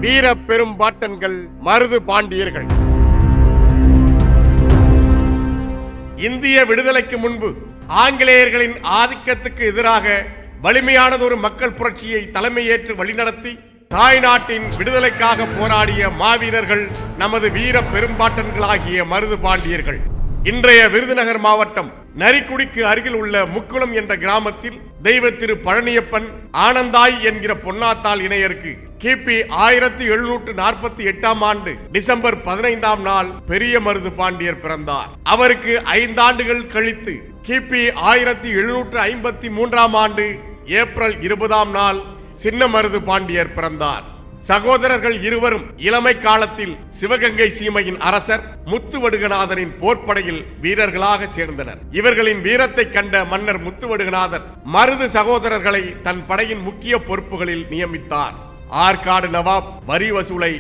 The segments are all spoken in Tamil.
வீர பெரும்பாட்டன்கள் மருது பாண்டியர்கள். இந்திய விடுதலைக்கு முன்பு ஆங்கிலேயர்களின் ஆதிக்கத்துக்கு எதிராக வலிமையானதொரு மக்கள் புரட்சியை தலைமையேற்று வழிநடத்தி தாய்நாட்டின் விடுதலைக்காக போராடிய மாவீரர்கள் நமது வீர பெரும்பாட்டன்களாகிய மருது பாண்டியர்கள். இன்றைய விருதுநகர் மாவட்டம் நரிக்குடிக்கு அருகில் உள்ள முக்குளம் என்ற கிராமத்தில் தெய்வ திரு பழனியப்பன் ஆனந்தாய் என்கிற பொன்னாத்தாள் இணையருக்கு கிபி 1748ஆம் ஆண்டு டிசம்பர் 15ஆம் நாள் பெரிய மருது பாண்டியர் பிறந்தார். அவருக்கு 5 ஆண்டுகள் கழித்து கிபி 1753ஆம் ஆண்டு ஏப்ரல் 20ஆம் நாள் சின்ன மருது பாண்டியர் பிறந்தார். சகோதரர்கள் இருவரும் இளமை காலத்தில் சிவகங்கை சீமையின் அரசர் முத்துவடுகநாதரின் போர்ப்படையில் வீரர்களாக சேர்ந்தனர். இவர்களின் வீரத்தை கண்ட மன்னர் முத்துவடுகநாதர் மருது சகோதரர்களை தன் படையின் முக்கிய பொறுப்புகளில் நியமித்தார். ஆற்காடு நவாப் வரி வசூலை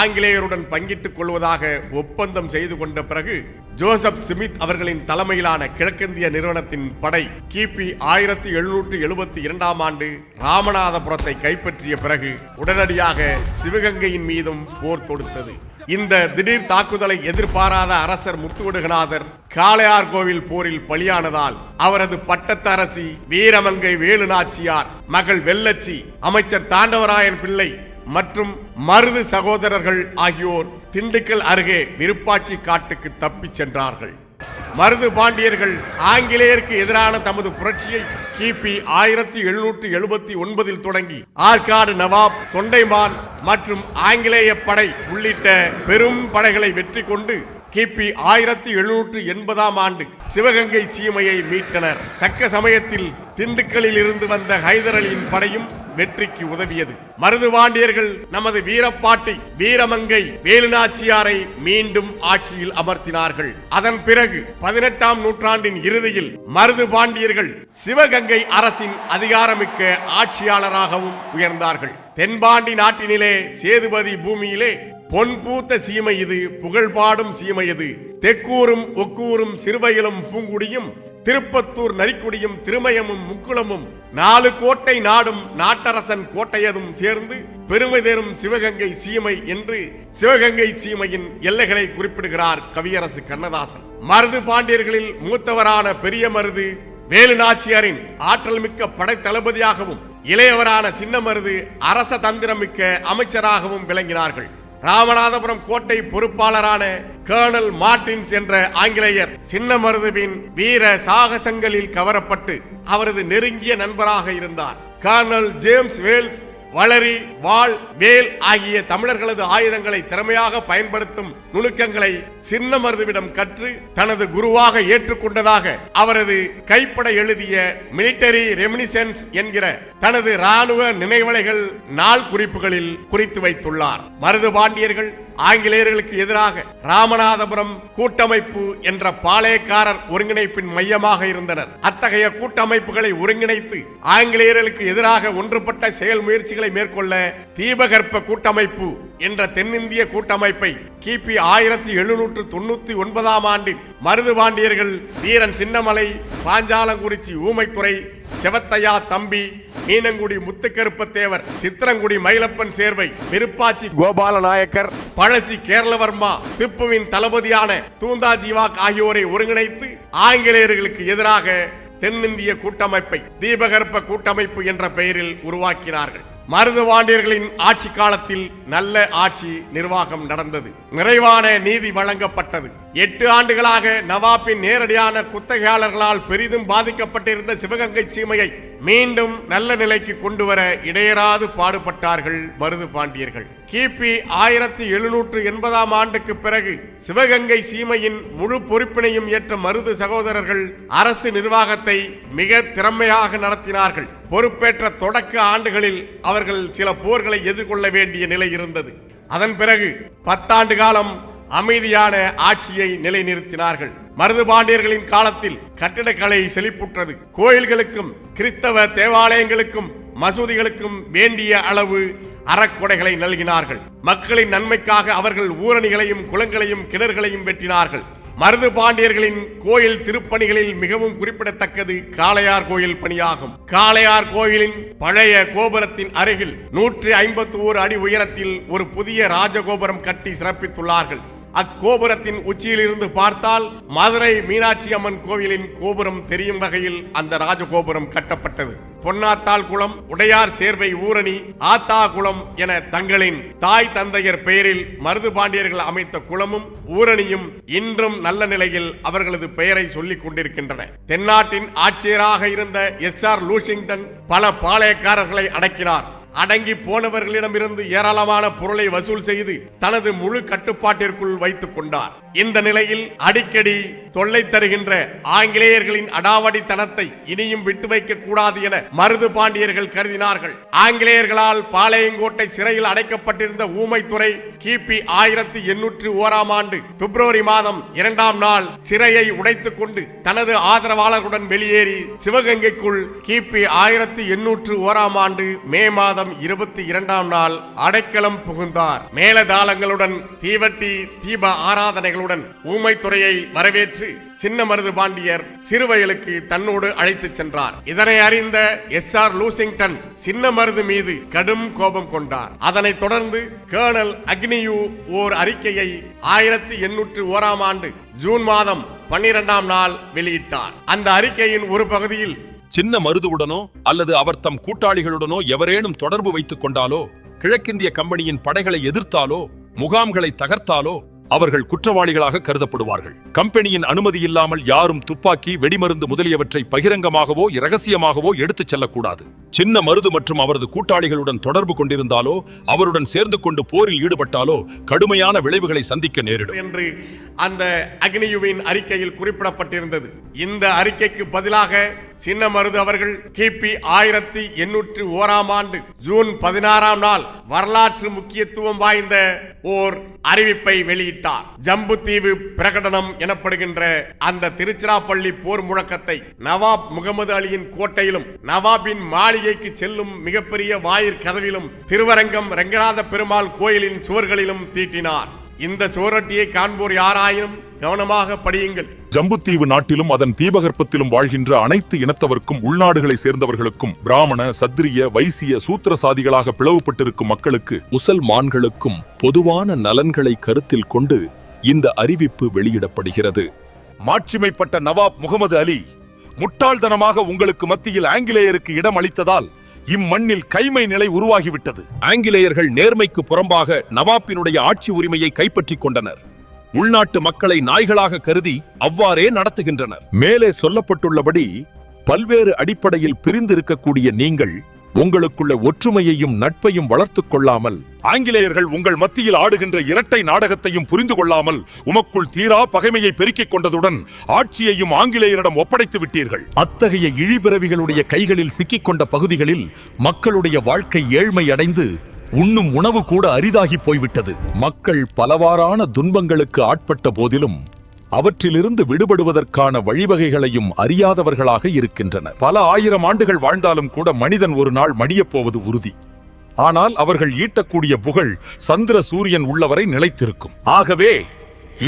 ஆங்கிலேயருடன் பங்கிட்டுக் கொள்வதாக ஒப்பந்தம் செய்து கொண்ட பிறகு ஜோசப் ஸ்மித் அவர்களின் தலைமையிலான கிழக்கிந்திய நிறுவனத்தின் படை கிபி 1772ஆம் ஆண்டு ராமநாதபுரத்தை கைப்பற்றிய பிறகு உடனடியாக சிவகங்கையின் மீதும் போர் தொடுத்தது. இந்த திடீர் தாக்குதலை எதிர்பாராத அரசர் முத்துவடுகநாதர் காளையார் கோவில் போரில் பலியானதால் அவரது பட்டத்து அரசி வீரமங்கை வேலுநாச்சியார், மகள் வெள்ளச்சி, அமைச்சர் தாண்டவராயன் பிள்ளை மற்றும் மருது சகோதரர்கள் ஆகியோர் திண்டுக்கல் அருகே விருப்பாட்சி காட்டுக்கு தப்பிச் சென்றார்கள். மருது பாண்டியர்கள் ஆங்கிலேயருக்கு எதிரான தமது புரட்சியை கிபி 1779 தொடங்கி ஆற்காடு நவாப், தொண்டைமான் மற்றும் ஆங்கிலேய படை உள்ளிட்ட பெரும் படைகளை வெற்றி கொண்டு கிபி 1780ஆம் ஆண்டு சிவகங்கை சீமையை மீட்டனர். தக்க சமயத்தில் திண்டுக்கலில் இருந்து வந்த ஹைதர் அலியின் படையும் வெற்றிக்கு உதவியது. மருது பாண்டியர்கள் நமது வீரப்பாட்டி வீரமங்கை வேலுநாச்சியாரை மீண்டும் ஆட்சியில் அமர்த்தினார்கள். அதன் பிறகு 18ஆம் நூற்றாண்டின் இறுதியில் மருது பாண்டியர்கள் சிவகங்கை அரசின் அதிகாரமிக்க ஆட்சியாளராகவும் உயர்ந்தார்கள். தென்பாண்டி நாட்டினிலே சேதுபதி பூமியிலே பொன் பூத்த சீமை இது, புகழ்பாடும் சீமை இது. தெக்கூரும் ஒக்கூரும் சிறுவயலும் பூங்குடியும் திருப்பத்தூர் நரிக்குடியும் திருமயமும் முக்குளமும் 4 கோட்டை நாடும் நாட்டரசன் கோட்டையதும் சேர்ந்து பெருமை தேரும் சிவகங்கை சீமை என்று சிவகங்கை சீமையின் எல்லைகளை குறிப்பிடுகிறார் கவியரசு கண்ணதாசன். மருது பாண்டியர்களில் மூத்தவரான பெரிய மருது வேலுநாச்சியாரின் ஆற்றல் மிக்க படை தளபதியாகவும் இளையவரான சின்ன மருது அரச தந்திரமிக்க அமைச்சராகவும் விளங்கினார்கள். ராமநாதபுரம் கோட்டை பொறுப்பாளரான கர்னல் மார்டின்ஸ் என்ற ஆங்கிலேயர் சின்ன மருதுவின் வீர சாகசங்களில் கவரப்பட்டு அவரது நெருங்கிய நண்பராக இருந்தார். கர்னல் ஜேம்ஸ் வேல்ஸ் வளரி, வாள், வேல் ஆகிய தமிழர்களது ஆயுதங்களை திறமையாக பயன்படுத்தும் நுணுக்கங்களை சின்ன மருதுவிடம் கற்று தனது குருவாக ஏற்றுக்கொண்டதாக அவரது கைப்பட எழுதிய மிலிட்டரி ரெமினிசன்ஸ் என்கிற தனது இராணுவ நினைவலைகள் நாள் குறிப்புகளில் குறித்து வைத்துள்ளார். மருது பாண்டியர்கள் ஆங்கிலேயர்களுக்கு எதிராக ராமநாதபுரம் கூட்டமைப்பு என்ற பாளையக்காரர் ஒருங்கிணைப்பின் மையமாக இருந்தனர். அத்தகைய கூட்டமைப்புகளை ஒருங்கிணைத்து ஆங்கிலேயர்களுக்கு எதிராக ஒன்றுபட்ட செயல் முயற்சிகளை மேற்கொள்ள தீபகற்ப கூட்டமைப்பு என்ற தென்னிந்திய கூட்டமைப்பை கிபி 1799ஆம் ஆண்டில் மருது பாண்டியர்கள் வீரன் சின்னமலை, பாஞ்சாலங்குறிச்சி ஊமைத்துறை, செவத்தையா தம்பி, மீனங்குடி முத்துக்கருப்பத்தேவர், சித்திரங்குடி மயிலப்பன் சேர்வை, விருப்பாச்சி கோபால நாயக்கர், பழசி கேரளவர்மா, திப்புவின் தளபதியான தூந்தா ஜீவாக் ஆகியோரை ஒருங்கிணைத்து ஆங்கிலேயர்களுக்கு எதிராக தென்னிந்திய கூட்டமைப்பை தீபகற்ப கூட்டமைப்பு என்ற பெயரில் உருவாக்கினார்கள். மருது பாண்டியர்களின் ஆட்சி காலத்தில் நல்ல ஆட்சி நிர்வாகம் நடந்தது. நிறைவான நீதி வழங்கப்பட்டது. 8 ஆண்டுகளாக நவாப்பின் நேரடியான குத்தகையாளர்களால் பெரிதும் பாதிக்கப்பட்டிருந்த சிவகங்கை சீமையை மீண்டும் நல்ல நிலைக்கு கொண்டு வர இடையராது பாடுபட்டார்கள் மருது பாண்டியர்கள். கிபி 1780ஆம் ஆண்டுக்கு பிறகு சிவகங்கை சீமையின் முழு பொறுப்பினையும் ஏற்ற மருது சகோதரர்கள் அரசு நிர்வாகத்தை மிக திறமையாக நடத்தினார்கள். பொறுப்பேற்ற தொடக்க ஆண்டுகளில் அவர்கள் சில போர்களை எதிர்கொள்ள வேண்டிய நிலை இருந்தது. அதன் பிறகு 10 ஆண்டு காலம் அமைதியான ஆட்சியை நிலைநிறுத்தினார்கள். மருது பாண்டியர்களின் காலத்தில் கட்டிடக்கலை செழிப்புற்றது. கோயில்களுக்கும் கிறிஸ்தவ தேவாலயங்களுக்கும் மசூதிகளுக்கும் வேண்டிய அளவு அறக்கொடைகளை நல்கினார்கள். மக்களின் நன்மைக்காக அவர்கள் ஊரணிகளையும் குளங்களையும் கிணறுகளையும் வெட்டினார்கள். மருது பாண்டியர்களின் கோயில் திருப்பணிகளில் மிகவும் குறிப்பிடத்தக்கது காளையார் கோயில் பணியாகும். காளையார் கோயிலின் பழைய கோபுரத்தின் அருகில் 151 அடி உயரத்தில் ஒரு புதிய ராஜகோபுரம் கட்டி சிறப்பித்துள்ளார்கள். அக்கோபுரத்தின் உச்சியிலிருந்து பார்த்தால் மதுரை மீனாட்சி அம்மன் கோவிலின் கோபுரம் தெரியும் வகையில் அந்த ராஜகோபுரம் கட்டப்பட்டது. பொன்னாத்தாள் குளம், உடையார் சேர்வை ஊரணி, ஆத்தா குளம் என தங்களின் தாய் தந்தையர் பெயரில் மருது பாண்டியர்கள் அமைத்த குளமும் ஊரணியும் இன்றும் நல்ல நிலையில் அவர்களது பெயரை சொல்லிக் கொண்டிருக்கின்றன. தென்னாட்டின் ஆட்சியராக இருந்த SR லூசிங்டன் பல பாளையக்காரர்களை அடக்கினார். அடங்கி போனவர்களிடமிருந்து ஏராளமான பொருளை வசூல் செய்து தனது முழு கட்டுப்பாட்டிற்குள் வைத்துக் கொண்டார். இந்த நிலையில் அடிக்கடி தொல்லை தருகின்ற ஆங்கிலேயர்களின் அடாவடித்தனத்தை இனியும் விட்டு வைக்க கூடாது என மருது பாண்டியர்கள் கருதினார்கள். ஆங்கிலேயர்களால் பாளையங்கோட்டை சிறையில் அடைக்கப்பட்டிருந்த ஊமைத்துறை கிபி 1801 ஆண்டு பிப்ரவரி மாதம் 2ஆம் நாள் சிறையை உடைத்துக் கொண்டு தனது ஆதரவாளர்களுடன் வெளியேறி சிவகங்கைக்குள் கிபி 1801 ஆண்டு மே மாதம் 22ஆம் நாள் அடைக்கலம் புகுந்தார். மேலதாளங்களுடன் தீவட்டி தீப ஆராதனைகளுடன் ஊமைத்துறையை வரவேற்று சின்ன மருது பாண்டியர் சிறுவயலுக்கு தன்னோடு அழைத்துச் சென்றார். இதனை அறிந்த SR லூசிங்டன் சின்ன மருது மீது கடும் கோபம் கொண்டார். அதனைத் தொடர்ந்து கர்னல் அக்னியூ ஓர் அறிக்கையை 1801 ஆண்டு ஜூன் மாதம் 12ஆம் நாள் வெளியிட்டார். அந்த அறிக்கையின் ஒரு பகுதியில் சின்ன மருதுவுடனோ அல்லது அவர் தம் கூட்டாளிகளுடனோ எவரேனும் தொடர்பு வைத்துக் கொண்டாலோ, கிழக்கிந்திய கம்பெனியின் படைகளை எதிர்த்தாலோ, முகாம்களை தகர்த்தாலோ அவர்கள் குற்றவாளிகளாக கருதப்படுவார்கள். கம்பெனியின் அனுமதி இல்லாமல் யாரும் துப்பாக்கி, வெடிமருந்து முதலியவற்றை பகிரங்கமாகவோ இரகசியமாகவோ எடுத்துச் செல்லக்கூடாது. சின்ன மருது மற்றும் அவரது கூட்டாளிகளுடன் தொடர்பு கொண்டிருந்தாலோ அவருடன் சேர்ந்து கொண்டு போரில் ஈடுபட்டாலோ கடுமையான விளைவுகளை சந்திக்க நேரிடும் என்று அந்த அக்னியுவின் அறிக்கையில் குறிப்பிடப்பட்டிருந்தது. இந்த அறிக்கைக்கு பதிலாக சின்ன மருது அவர்கள் கிபி 1801 ஆண்டு ஜூன் 16ஆம் நாள் வரலாற்று முக்கியத்துவம் வாய்ந்த ஓர் அறிவிப்பை வெளியிட்டார். ஜம்புத்தீவு பிரகடனம் எனப்படுகின்ற அந்த திருச்சிராப்பள்ளி போர் முழக்கத்தை நவாப் முகமது அலியின் கோட்டையிலும் நவாபின் மாளிகைக்கு செல்லும் மிகப்பெரிய வாயிற் கதவிலும் திருவரங்கம் ரங்கநாத பெருமாள் கோயிலின் சுவர்களிலும் தீட்டினார். இந்த சுவரொட்டியை காண்போர் யாராயினும் கவனமாக படியுங்கள். ஜம்புத்தீவு நாட்டிலும் அதன் தீபகற்பத்திலும் வாழ்கின்ற அனைத்து இனத்தவர்க்கும், உள்நாடுகளை சேர்ந்தவர்களுக்கும், பிராமண, சத்திரிய, வைசிய, சூத்திர சாதிகளாக பிளவுபட்டிருக்கும் மக்களுக்கு, முசல்மான்களுக்கும் பொதுவான நலன்களை கருத்தில் கொண்டு இந்த அறிவிப்பு வெளியிடப்படுகிறது. மாட்சிமைப்பட்ட நவாப் முகமது அலி முட்டாள்தனமாக உங்களுக்கு மத்தியில் ஆங்கிலேயருக்கு இடம் அளித்ததால் இம்மண்ணில் கைமை நிலை உருவாகிவிட்டது. ஆங்கிலேயர்கள் நேர்மைக்கு புறம்பாக நவாப்பினுடைய ஆட்சி உரிமையை கைப்பற்றிக் கொண்டனர். உள்நாட்டு மக்களை நாய்களாக கருதி அவ்வாறே நடத்துகின்றனர். மேலே சொல்லப்பட்டுள்ளபடி பல்வேறு அடிப்படையில் பிரிந்திருக்கக்கூடிய நீங்கள் உங்களுக்குள்ள ஒற்றுமையையும் நட்பையும் வளர்த்துக் கொள்ளாமல், ஆங்கிலேயர்கள் உங்கள் மத்தியில் ஆடுகின்ற இரட்டை நாடகத்தையும் புரிந்து கொள்ளாமல் உமக்குள் தீரா பகைமையை பெருக்கிக் கொண்டதுடன் ஆட்சியையும் ஆங்கிலேயரிடம் ஒப்படைத்து விட்டீர்கள். அத்தகைய இழிபிறவிகளுடைய கைகளில் சிக்கிக் கொண்ட பகுதிகளில் மக்களுடைய வாழ்க்கை ஏழ்மை அடைந்து உண்ணும் உணவு கூட அரிதாகி போய்விட்டது. மக்கள் பலவாறான துன்பங்களுக்கு ஆட்பட்ட போதிலும் அவற்றிலிருந்து விடுபடுவதற்கான வழிவகைகளையும் அறியாதவர்களாக இருக்கின்றனர். பல ஆயிரம் ஆண்டுகள் வாழ்ந்தாலும் கூட மனிதன் ஒரு நாள் மடியப் போவது உறுதி. ஆனால் அவர்கள் ஈட்டக்கூடிய புகழ் சந்திர சூரியன் உள்ளவரை நிலைத்திருக்கும். ஆகவே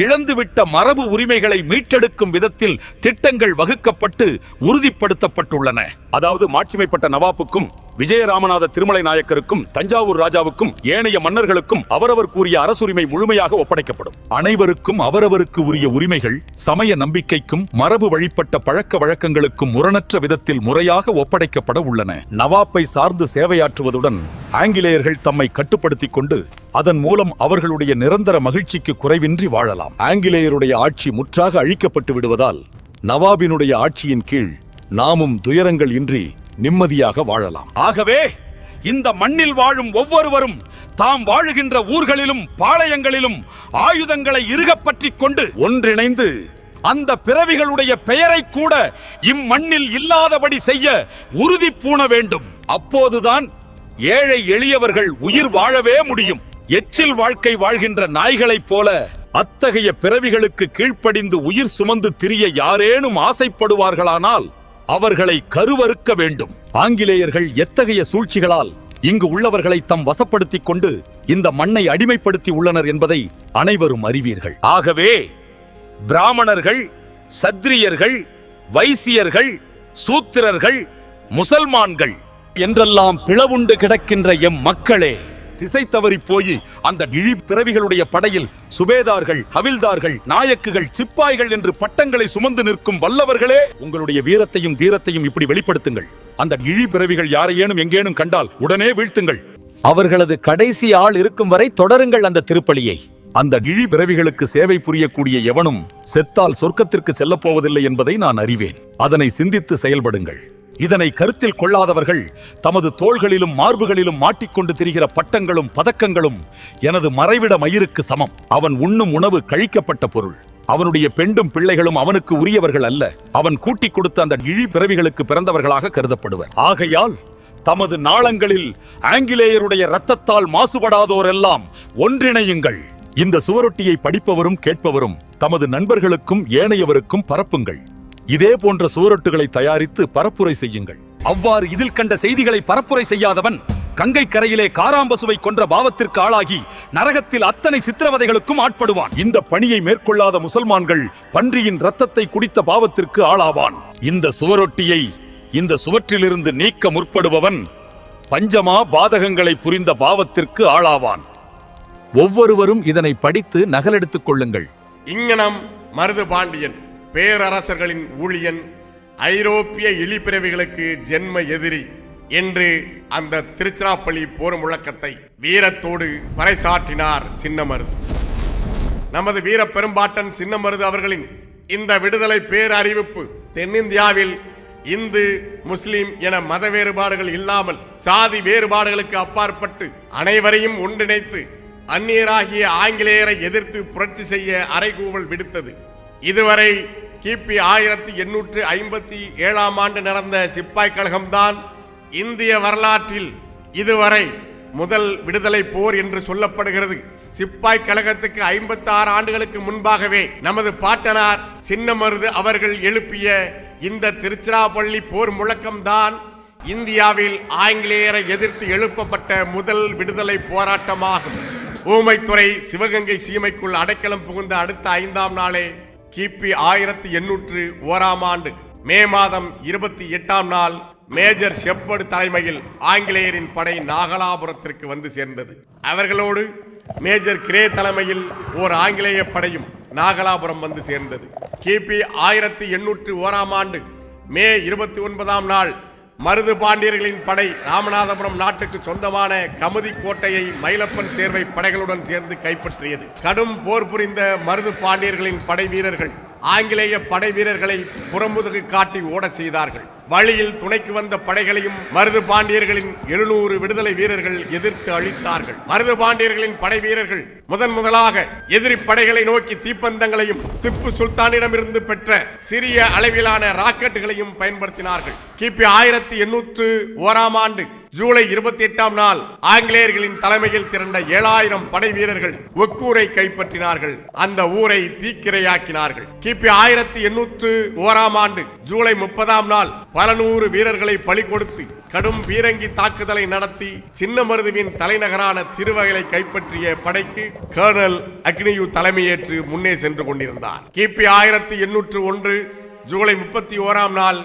இழந்துவிட்ட மரபு உரிமைகளை மீட்டெடுக்கும் விதத்தில் திட்டங்கள் வகுக்கப்பட்டு உறுதிப்படுத்தப்பட்டுள்ளன. அதாவது மாட்சிமைப்பட்ட நவாப்புக்கும், விஜயராமநாத திருமலை நாயக்கருக்கும், தஞ்சாவூர் ராஜாவுக்கும், ஏனைய மன்னர்களுக்கும் அவரவர் கூறிய அரசுரிமை முழுமையாக ஒப்படைக்கப்படும். அனைவருக்கும் அவரவருக்கு உரிய உரிமைகள் சமய நம்பிக்கைக்கும் மரபு வழிபட்ட பழக்க வழக்கங்களுக்கும் முரணற்ற விதத்தில் முறையாக ஒப்படைக்கப்பட உள்ளன. நவாப்பை சார்ந்து சேவையாற்றுவதுடன் ஆங்கிலேயர்கள் தம்மை கட்டுப்படுத்திக் கொண்டு அதன் மூலம் அவர்களுடைய நிரந்தர மகிழ்ச்சிக்கு குறைவின்றி வாழலாம். ஆங்கிலேயருடைய ஆட்சி முற்றாக அழிக்கப்பட்டு விடுவதால் நவாபினுடைய ஆட்சியின் கீழ் நாமும் துயரங்கள் இன்றி நிம்மதியாக வாழலாம். ஆகவே இந்த மண்ணில் வாழும் ஒவ்வொருவரும் தாம் வாழுகின்ற ஊர்களிலும் பாளையங்களிலும் ஆயுதங்களை இறுகப் பற்றிக் கொண்டு ஒன்றிணைந்து அந்த பிறவிகளுடைய பெயரை கூட இம்மண்ணில் இல்லாதபடி செய்ய உறுதி பூண வேண்டும். அப்போதுதான் ஏழை எளியவர்கள் உயிர் வாழவே முடியும். எச்சில் வாழ்க்கை வாழ்கின்ற நாய்களைப் போல அத்தகைய பிறவிகளுக்கு கீழ்ப்படிந்து உயிர் சுமந்து திரிய யாரேனும் ஆசைப்படுவார்களானால் அவர்களை கருவறுக்க வேண்டும். ஆங்கிலேயர்கள் எத்தகைய சூழ்ச்சிகளால் இங்கு உள்ளவர்களை தம் வசப்படுத்திக் கொண்டு இந்த மண்ணை அடிமைப்படுத்தி உள்ளனர் என்பதை அனைவரும் அறிவீர்கள். ஆகவே பிராமணர்கள், சத்திரியர்கள், வைசியர்கள், சூத்திரர்கள், முசல்மான்கள் என்றெல்லாம் பிளவுண்டு கிடக்கின்ற எம் மக்களே, திசை தவறி போய் அந்த இழி பிறவிகளுடைய படையில் சுபேதார்கள், ஹவில்தார்கள், நாயக்குகள், சிப்பாய்கள் என்று பட்டங்களை சுமந்து நிற்கும் வல்லவர்களே, உங்களுடைய வீரத்தையும் தீரத்தையும் இப்படி வெளிப்படுத்துங்கள். அந்த இழி பிறவிகள் யாரையேனும் எங்கேனும் கண்டால் உடனே வீழ்த்துங்கள். அவர்களது கடைசி ஆள் இருக்கும் வரை தொடருங்கள் அந்த திருப்பலியை. அந்த இழி பிறவிகளுக்கு சேவை புரியக்கூடிய எவனும் செத்தால் சொர்க்கத்திற்கு செல்லப் போவதில்லை என்பதை நான் அறிவேன். அதனை சிந்தித்து செயல்படுங்கள். இதனை கருத்தில் கொள்ளாதவர்கள் தமது தோள்களிலும் மார்புகளிலும் மாட்டிக்கொண்டு திரிகிற பட்டங்களும் பதக்கங்களும் எனது மறைவிட மயிருக்கு சமம். அவன் உண்ணும் உணவு கழிக்கப்பட்ட பொருள். அவனுடைய பெண்டும் பிள்ளைகளும் அவனுக்கு உரியவர்கள் அல்ல. அவன் கூட்டிக் கொடுத்த அந்த இழி பிறவிகளுக்கு பிறந்தவர்களாக கருதப்படுவர். ஆகையால் தமது நாளங்களில் ஆங்கிலேயருடைய இரத்தத்தால் மாசுபடாதோரெல்லாம் ஒன்றிணையுங்கள். இந்த சுவரொட்டியை படிப்பவரும் கேட்பவரும் தமது நண்பர்களுக்கும் ஏனையவருக்கும் பரப்புங்கள். இதே போன்ற சுவரொட்டுகளை தயாரித்து பரப்புரை செய்யுங்கள். அவ்வாறு இதில் கண்ட செய்திகளை பரப்புரை செய்யாதவன் கங்கை கரையிலே காராம்பசுவை கொன்ற பாவத்திற்கு ஆளாகி நரகத்தில் அத்தனை சித்திரவதைகளுக்கும் ஆட்படுவான். இந்த பணியை மேற்கொள்ளாத முசல்மான்கள் பன்றியின் இரத்தத்தை குடித்த பாவத்திற்கு ஆளாவான். இந்த சுவரொட்டியை இந்த சுவற்றிலிருந்து நீக்க முற்படுபவன் பஞ்சமா பாதகங்களை புரிந்த பாவத்திற்கு ஆளாவான். ஒவ்வொருவரும் இதனை படித்து நகலெடுத்துக் கொள்ளுங்கள். இங்ஙனம் மருது பாண்டியன் பேரரசர்களின் ஊழியன், ஐரோப்பிய இழிபிறவிகளுக்கு ஜென்ம எதிரி என்று அந்த திருச்சிராப்பள்ளி போர் முழக்கத்தை வீரத்தோடு பறைசாற்றினார் சின்னமருது. நமது வீர பெரும்பாட்டன் சின்னமருது அவர்களின் இந்த விடுதலை பேரறிவிப்பு தென்னிந்தியாவில் இந்து, முஸ்லிம் என மத வேறுபாடுகள் இல்லாமல் சாதி வேறுபாடுகளுக்கு அப்பாற்பட்டு அனைவரையும் ஒன்றிணைத்து அந்நியராகிய ஆங்கிலேயரை எதிர்த்து புரட்சி செய்ய அறைகூவல் விடுத்தது. இதுவரை கிபி 1857 ஆண்டு நடந்த சிப்பாய் கழகம்தான் இந்திய வரலாற்றில் இதுவரை முதல் விடுதலை போர் என்று சொல்லப்படுகிறது. சிப்பாய் கழகத்துக்கு 56 ஆண்டுகளுக்கு முன்பாகவே நமது பாட்டனார் சின்னமருது அவர்கள் எழுப்பிய இந்த திருச்சிராப்பள்ளி போர் முழக்கம்தான் இந்தியாவில் ஆங்கிலேயரை எதிர்த்து எழுப்பப்பட்ட முதல் விடுதலை போராட்டமாகும். ஊமைத்துறை சிவகங்கை சீமைக்குள் அடைக்கலம் புகுந்த அடுத்த 5ஆம் நாளே கிபி 1801 ஆண்டு மே மாதம் 28ஆம் நாள் மேஜர் ஷெப்பர்டு தலைமையில் ஆங்கிலேயரின் படை நாகலாபுரத்திற்கு வந்து சேர்ந்தது. அவர்களோடு மேஜர் கிரே தலைமையில் ஓர் ஆங்கிலேய படையும் நாகலாபுரம் வந்து சேர்ந்தது. கிபி 1801 ஆண்டு மே 29ஆம் நாள் மருது பாண்டியர்களின் படை ராமநாதபுரம் நாட்டுக்கு சொந்தமான கமுதி கோட்டையை மயிலப்பன் சேர்வை படைகளுடன் சேர்ந்து கைப்பற்றியது. கடும் போர் புரிந்த மருது பாண்டியர்களின் படை வீரர்கள் ஆங்கிலேய படை வீரர்களை புறமுதுகு காட்டி ஓட செய்தார்கள். வழியில் துணைக்கு வந்த படைகளையும் மருது பாண்டியர்களின் 700 விடுதலை வீரர்கள் எதிர்த்து அழித்தார்கள். மருது பாண்டியர்களின் படை வீரர்கள் முதலாக எதிரி படைகளை நோக்கி தீப்பந்தங்களையும் திப்பு சுல்தானிடமிருந்து பெற்ற சிறிய அளவிலான ராக்கெட்டுகளையும் பயன்படுத்தினார்கள். கிபி 1801 ஆண்டு ஜூலை 28ஆம் நாள் ஆங்கிலேயர்களின் தலைமையில் திரண்ட 7000 படை வீரர்கள் ஒக்கூரை கைப்பற்றினார்கள். அந்த ஊரை தீக்கிரையாக்கினார்கள். கிபி 1801 ஆண்டு ஜூலை 30ஆம் நாள் பல நூறு வீரர்களை பலி கொடுத்து கடும் பீரங்கி தாக்குதலை நடத்தி சின்னமருதுவின் தலைநகரான திருவகையை கைப்பற்றிய படைக்கு கர்னல் அக்னியு தலைமையேற்று முன்னே சென்று கொண்டிருந்தார். கிபி 1801 ஜூலை 31ஆம் நாள்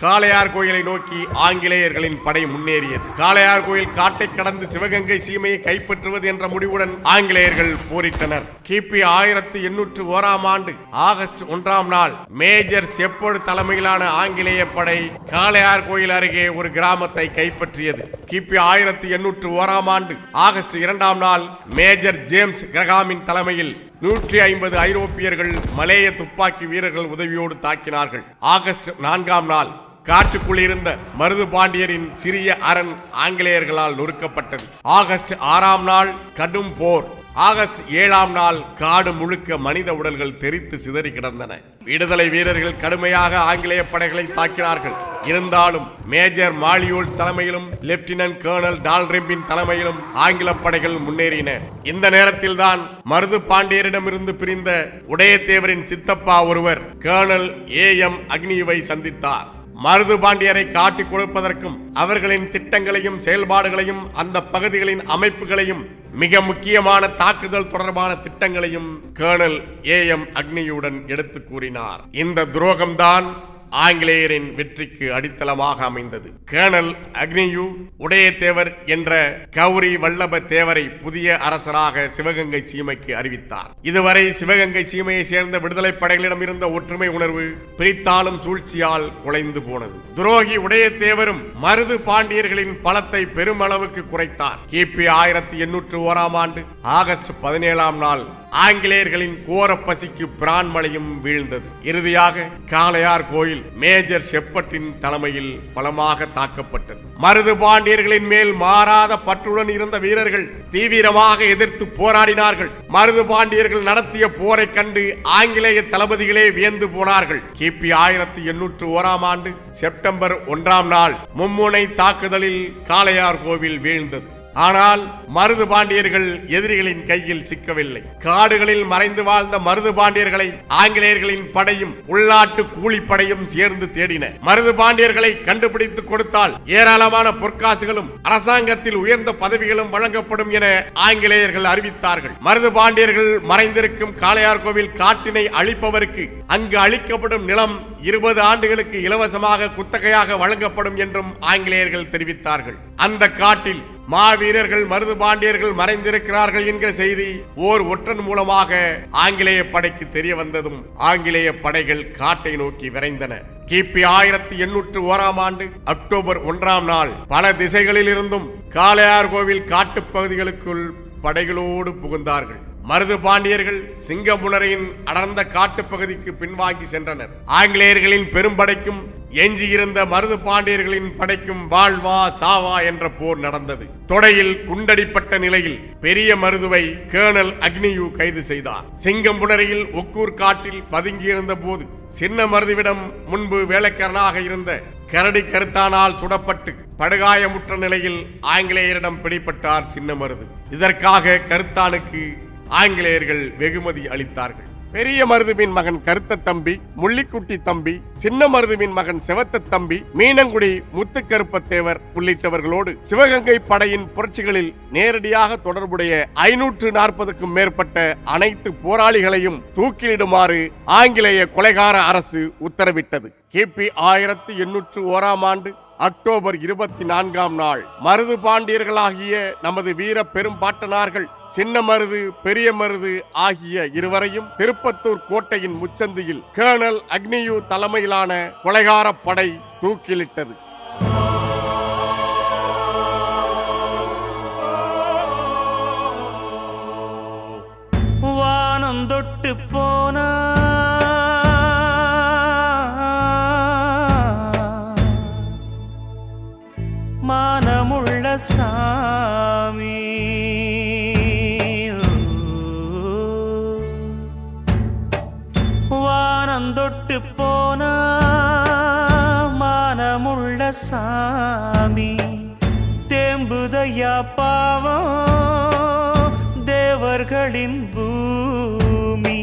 காளையார் கோயிலை நோக்கி ஆங்கிலேயர்களின் படை முன்னேறியது. காளையார் கோயில் காட்டை கடந்து சிவகங்கை சீமையை கைப்பற்றுவது என்ற முடிவுடன் ஆங்கிலேயர்கள் போரிட்டனர். கிபி 1801 ஆண்டு ஆகஸ்ட் 1ஆம் நாள் மேஜர் ஷெப்பர்டு தலைமையிலான ஆங்கிலேய படை காளையார் கோயில் அருகே ஒரு கிராமத்தை கைப்பற்றியது. கிபி 1801 ஆண்டு ஆகஸ்ட் 2ஆம் நாள் மேஜர் ஜேம்ஸ் கிரகாமின் தலைமையில் 150 ஐரோப்பியர்கள் மலேய துப்பாக்கி வீரர்கள் உதவியோடு தாக்கினார்கள். ஆகஸ்ட் 4ஆம் நாள் காட்டுக்குள் இருந்த மருது பாண்டியரின் சிறிய அரண் ஆங்கிலேயர்களால் நொறுக்கப்பட்டது. ஆகஸ்ட் 6ஆம் நாள் கடும் போர். ஆகஸ்ட் 7ஆம் நாள் காடு முழுக்க மனித உடல்கள் தெரித்து சிதறி கிடந்தன. விடுதலை வீரர்கள் கடுமையாக ஆங்கிலேய படைகளை தாக்கினார்கள். இருந்தாலும் மேஜர் மாலியோல் தலைமையிலும் லெப்டினன்ட் கர்னல் டால்ரிம்பின் தலைமையிலும் ஆங்கில படைகள் முன்னேறின. இந்த நேரத்தில் தான் மருது பாண்டியரிடமிருந்து பிரிந்த உடையத்தேவரின் சித்தப்பா ஒருவர் கர்னல் AM அக்னியுவை சந்தித்தார். மருது பாண்டியரை காட்டிக் கொடுப்பதற்கும் அவர்களின் திட்டங்களையும் செயல்பாடுகளையும் அந்த பகுதிகளின் அமைப்புகளையும் மிக முக்கியமான தாக்குதல் தொடர்பான திட்டங்களையும் கர்னல் AM அக்னியுடன் எடுத்து கூறினார். இந்த துரோகம்தான் ஆங்கிலேயரின் வெற்றிக்கு அடித்தளமாக அமைந்தது. கர்னல் அக்னியு உடையதேவர் என்ற கௌரி வல்லப தேவரை புதிய அரசராக சிவகங்கை சீமைக்கு அறிவித்தார். இதுவரை சிவகங்கை சீமையை சேர்ந்த விடுதலை படைகளிடம் இருந்த ஒற்றுமை உணர்வு பிரித்தாளும் சூழ்ச்சியால் குலைந்து போனது. துரோகி உடையதேவரும் மருது பாண்டியர்களின் பலத்தை பெருமளவுக்கு குறைத்தார். கிபி 1801 ஆகஸ்ட் 17 ஆங்கிலேயர்களின் கோர பசிக்கு பிரான்மழையும் வீழ்ந்தது. இறுதியாக காளையார் கோயில் மேஜர் ஷெப்பர்டின் தலைமையில் பலமாக தாக்கப்பட்டது. மருது பாண்டியர்களின் மேல் மாறாத பற்றுடன் இருந்த வீரர்கள் தீவிரமாக எதிர்த்து போராடினார்கள். மருது பாண்டியர்கள் நடத்திய போரை கண்டு ஆங்கிலேய தளபதிகளே வியந்து போனார்கள். கிபி 1801 செப்டம்பர் 1 மும்முனை தாக்குதலில் காளையார் கோவில் வீழ்ந்தது. ஆனால் மருது பாண்டியர்கள் எதிரிகளின் கையில் சிக்கவில்லை. காடுகளில் மறைந்து வாழ்ந்த மருது பாண்டியர்களை ஆங்கிலேயர்களின் படையும் உள்நாட்டு கூலிப்படையும் சேர்ந்து தேடின. மருது பாண்டியர்களை கண்டுபிடித்து கொடுத்தால் ஏராளமான பொற்காசுகளும் அரசாங்கத்தில் உயர்ந்த பதவிகளும் வழங்கப்படும் என ஆங்கிலேயர்கள் அறிவித்தார்கள். மருது பாண்டியர்கள் மறைந்திருக்கும் காளையார் கோவில் காட்டினை அழிப்பவருக்கு அங்கு அளிக்கப்படும் நிலம் 20 ஆண்டுகளுக்கு இலவசமாக குத்தகையாக வழங்கப்படும் என்றும் ஆங்கிலேயர்கள் தெரிவித்தார்கள். அந்த காட்டில் மாவீரர்கள் மருது பாண்டியர்கள் மறைந்திருக்கிறார்கள் என்கிற செய்தி ஓர் ஒற்றன் மூலமாக ஆங்கிலேய படைக்கு தெரிய வந்ததும் ஆங்கிலேய படைகள் காட்டை நோக்கி விரைந்தன. கிபி 1801 அக்டோபர் 1 பல திசைகளில் இருந்தும் காளையார் கோவில் காட்டுப் பகுதிகளுக்குள் படைகளோடு புகுந்தார்கள். மருது பாண்டியர்கள் சிங்கமுனரின் அடர்ந்த காட்டுப்பகுதிக்கு பின்வாங்கி சென்றனர். ஆங்கிலேயர்களின் பெரும்படைக்கும் எஞ்சியிருந்த மருது பாண்டியர்களின் படைக்கும் வாழ்வா சாவா என்ற போர் நடந்தது. தொடையில் குண்டடிப்பட்ட நிலையில் பெரிய மருதுவை கர்னல் அக்னியு கைது செய்தார். சிங்கம்புணரியில் ஒக்கூர் காட்டில் பதுங்கியிருந்த போது சின்ன மருதுவிடம் முன்பு வேலைக்காரனாக இருந்த கரடி கருத்தானால் சுடப்பட்டு படுகாயமுற்ற நிலையில் ஆங்கிலேயரிடம் பிடிபட்டார் சின்ன மருது. இதற்காக கருத்தானுக்கு ஆங்கிலேயர்கள் வெகுமதி அளித்தார்கள். பெரிய மருதுவின் மகன் கருத்த தம்பி, முள்ளிக்குட்டி தம்பி, சின்ன மருதுவின் மகன் செவத்த தம்பி, மீனங்குடி முத்துக்கருப்பத்தேவர் உள்ளிட்டவர்களோடு சிவகங்கை படையின் புரட்சிகளில் நேரடியாக தொடர்புடைய 540க்கும் மேற்பட்ட அனைத்து போராளிகளையும் தூக்கிலிடுமாறு ஆங்கிலேய கொலைகார அரசு உத்தரவிட்டது. கிபி 1801 அக்டோபர் 24 மருது பாண்டியர்களாகிய நமது வீர பெரும்பாட்டனார்கள் சின்ன மருது பெரிய மருது ஆகிய இருவரையும் திருப்பத்தூர் கோட்டையின் முச்சந்தியில் கர்னல் அக்னியு தலைமையிலான கொலைகார படை தூக்கிலிட்டது. வானம் தொட்டு போனா மானமுள்ள சாமி, வானம் தொட்டு போனா மானமுள்ள சாமி, தேம்புதையா பாவம் தேவர்களின் பூமி,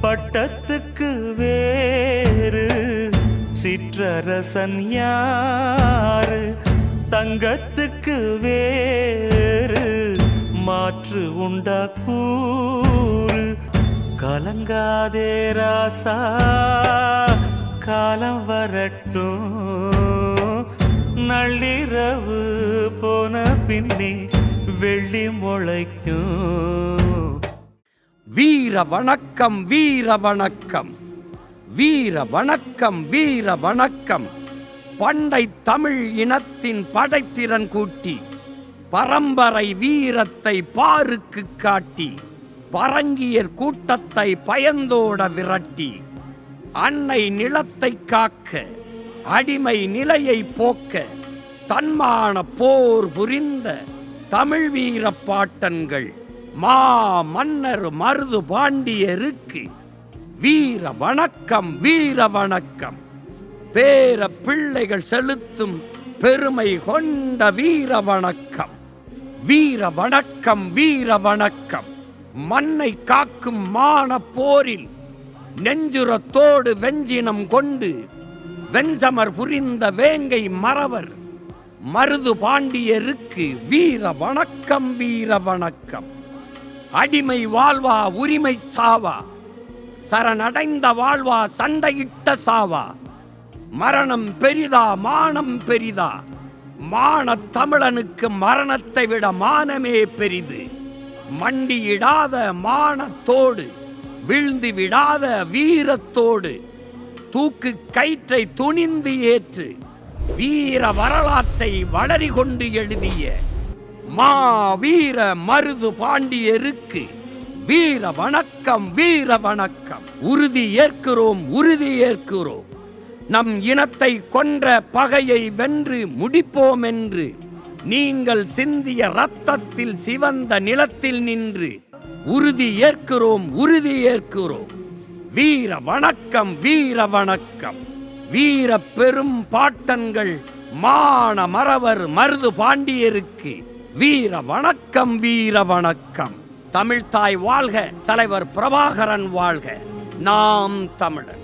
பட்டத்துக்கு வேறு சிற்றரசன் யாரு, தங்கத்துக்கு வேறு மாற்று உண்டா கூறு, கலங்காதே ராசா காலம் வரட்டும், நள்ளிரவு போன பின்னே வெள்ளி முளைக்கும். வீர வணக்கம் வீர வணக்கம் வீர வணக்கம் வீர வணக்கம். பண்டை தமிழ் இனத்தின் படைத்திறன் கூட்டி பரம்பரை வீரத்தை பாருக்கு காட்டி பரங்கியர் கூட்டத்தை பயந்தோட விரட்டி அன்னை நிலத்தை காக்க அடிமை நிலையை போக்க தன்மான போர் புரிந்த தமிழ் வீர பாட்டன்கள் மா மன்னர் மருது பாண்டியருக்கு வீர வணக்கம் வீர வணக்கம். பேர பிள்ளைகள் செலுத்தும் பெருமை கொண்ட வீர வணக்கம் வீர வணக்கம் வீர வணக்கம். மண்ணை காக்கும் மான போரில் நெஞ்சுரத்தோடு வெஞ்சினம் கொண்டு வெஞ்சமர் புரிந்த வேங்கை மறவர் மருது பாண்டியருக்கு வீர வணக்கம், வீர வணக்கம். அடிமை வாழ்வா, உரிமை சாவா, சரணடைந்த வாழ்வா, சண்டையிட்ட சாவா, மரணம் பெரிதா, மானம் பெரிதா, மானத் தமிழனுக்கு மரணத்தை விட மானமே பெரிது. மண்டியிடாத மானத்தோடு, வீழ்ந்து விடாத வீரத்தோடு, தூக்கு கயிற்றை துணிந்து ஏற்று வீர வரலாற்றை வளரி கொண்டு எழுதிய மா வீர மருது பாண்டியருக்கு வீர வணக்கம், வீர வணக்கம். உறுதி ஏற்கிறோம், உறுதி ஏற்கிறோம். நம் இனத்தை கொன்ற பகையை வென்று முடிப்போம் என்று நீங்கள் சிந்திய இரத்தத்தில் சிவந்த நிலத்தில் நின்று உறுதி ஏற்கிறோம், உறுதி ஏற்கிறோம். வீர வணக்கம், வீர வணக்கம். வீர பெரும் பாட்டன்கள் மான மறவர் மருது பாண்டியருக்கு வீர வணக்கம், வீர வணக்கம். தமிழ்தாய் வாழ்க, தலைவர் பிரபாகரன் வாழ்க. நாம் தமிழர்.